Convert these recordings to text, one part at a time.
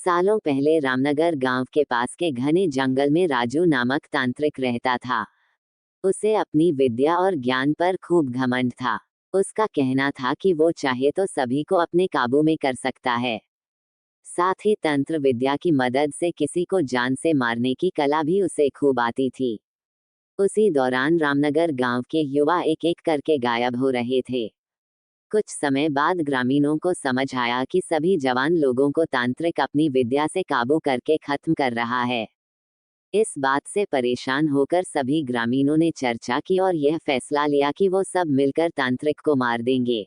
सालों पहले रामनगर गांव के पास के घने जंगल में राजू नामक तांत्रिक रहता था। उसे अपनी विद्या और ज्ञान पर खूब घमंड था। उसका कहना था कि वो चाहे तो सभी को अपने काबू में कर सकता है। साथ ही तंत्र विद्या की मदद से किसी को जान से मारने की कला भी उसे खूब आती थी। उसी दौरान रामनगर गांव के युवा एक एक करके गायब हो रहे थे। कुछ समय बाद ग्रामीणों को समझ आया कि सभी जवान लोगों को तांत्रिक अपनी विद्या से काबू करके खत्म कर रहा है। इस बात से परेशान होकर सभी ग्रामीणों ने चर्चा की और यह फैसला लिया कि वो सब मिलकर तांत्रिक को मार देंगे।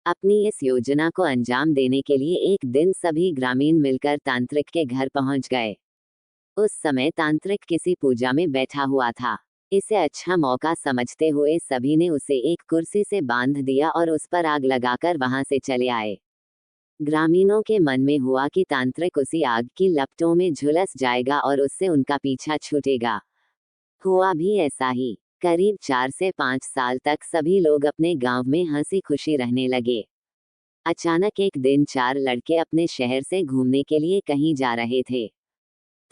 अपनी इस योजना को अंजाम देने के लिए एक दिन सभी ग्रामीण मिलकर तांत्रिक के घर पहुंच गए। उस समय तांत्रिक किसी पूजा में बैठा हुआ था। इसे अच्छा मौका समझते हुए सभी ने उसे एक कुर्सी से बांध दिया और उस पर आग लगाकर वहां से चले आए। ग्रामीणों के मन में हुआ कि तांत्रिक उसी आग की लपटों में झुलस जाएगा और उससे उनका पीछा छूटेगा। हुआ भी ऐसा ही। करीब 4 से 5 साल तक सभी लोग अपने गांव में हंसी खुशी रहने लगे। अचानक एक दिन 4 लड़के अपने शहर से घूमने के लिए कहीं जा रहे थे।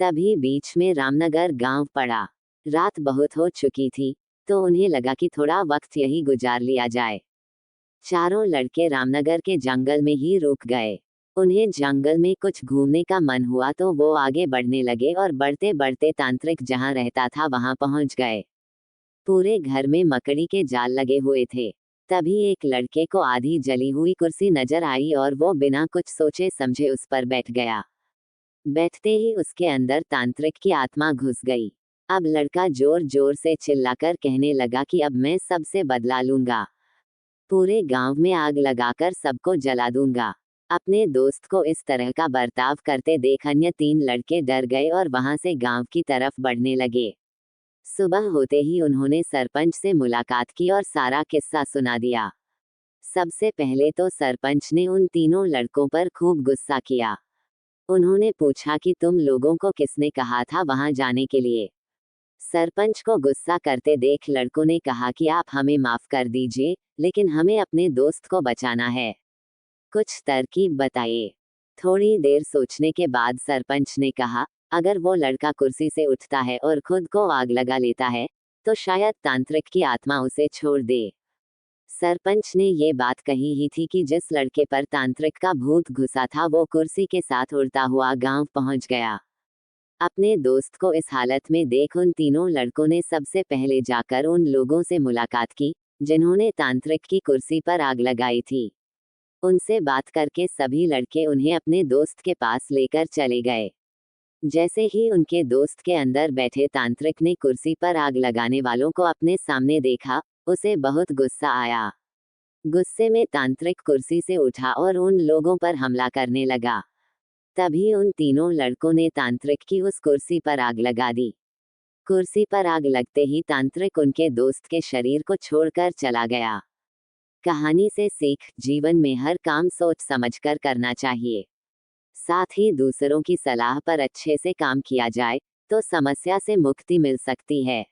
तभी बीच में रामनगर गांव पड़ा। रात बहुत हो चुकी थी, तो उन्हें लगा कि थोड़ा वक्त यही गुजार लिया जाए। चारों लड़के रामनगर के जंगल में ही रुक गए। उन्हें जंगल में कुछ घूमने का मन हुआ तो वो आगे बढ़ने लगे और बढ़ते बढ़ते तांत्रिक जहां रहता था वहां पहुंच गए। पूरे घर में मकड़ी के जाल लगे हुए थे। तभी एक लड़के को आधी जली हुई कुर्सी नजर आई और वो बिना कुछ सोचे समझे उस पर बैठ गया। बैठते ही उसके अंदर तांत्रिक की आत्मा घुस गई। अब लड़का जोर जोर से चिल्लाकर कहने लगा कि अब मैं सबसे बदला लूंगा। पूरे गांव में आग लगाकर सबको जला दूंगा। अपने दोस्त को इस तरह का बर्ताव करते देख अन्य 3 लड़के डर गए और वहां से गांव की तरफ बढ़ने लगे। सुबह होते ही उन्होंने सरपंच से मुलाकात की और सारा किस्सा सुना दिया। सबसे पहले तो सरपंच ने उन तीनों लड़कों पर खूब गुस्सा किया। उन्होंने पूछा कि तुम लोगों को किसने कहा था वहां जाने के लिए। सरपंच को गुस्सा करते देख लड़कों ने कहा कि आप हमें माफ कर दीजिए, लेकिन हमें अपने दोस्त को बचाना है। कुछ तरकीब बताइए। थोड़ी देर सोचने के बाद सरपंच ने कहा, अगर वो लड़का कुर्सी से उठता है और खुद को आग लगा लेता है, तो शायद तांत्रिक की आत्मा उसे छोड़ दे। सरपंच ने ये बात कही ही थी कि जिस लड़के पर तांत्रिक का भूत घुसा था वो कुर्सी के साथ उड़ता हुआ गांव पहुंच गया। अपने दोस्त को इस हालत में देख उन तीनों लड़कों ने सबसे पहले जाकर उन लोगों से मुलाकात की, जिन्होंने तांत्रिक की कुर्सी पर आग लगाई थी। उनसे बात करके सभी लड़के उन्हें अपने दोस्त के पास लेकर चले गए। जैसे ही उनके दोस्त के अंदर बैठे तांत्रिक ने कुर्सी पर आग लगाने वालों को अपने सामने देखा, उसे बहुत गुस्सा आया। गुस्से में तांत्रिक कुर्सी से उठा और उन लोगों पर हमला करने लगा। तभी उन तीनों लड़कों ने तांत्रिक की उस कुर्सी पर आग लगा दी। कुर्सी पर आग लगते ही तांत्रिक उनके दोस्त के शरीर को छोड़कर चला गया। कहानी से सीख, जीवन में हर काम सोच समझकर करना चाहिए। साथ ही दूसरों की सलाह पर अच्छे से काम किया जाए, तो समस्या से मुक्ति मिल सकती है।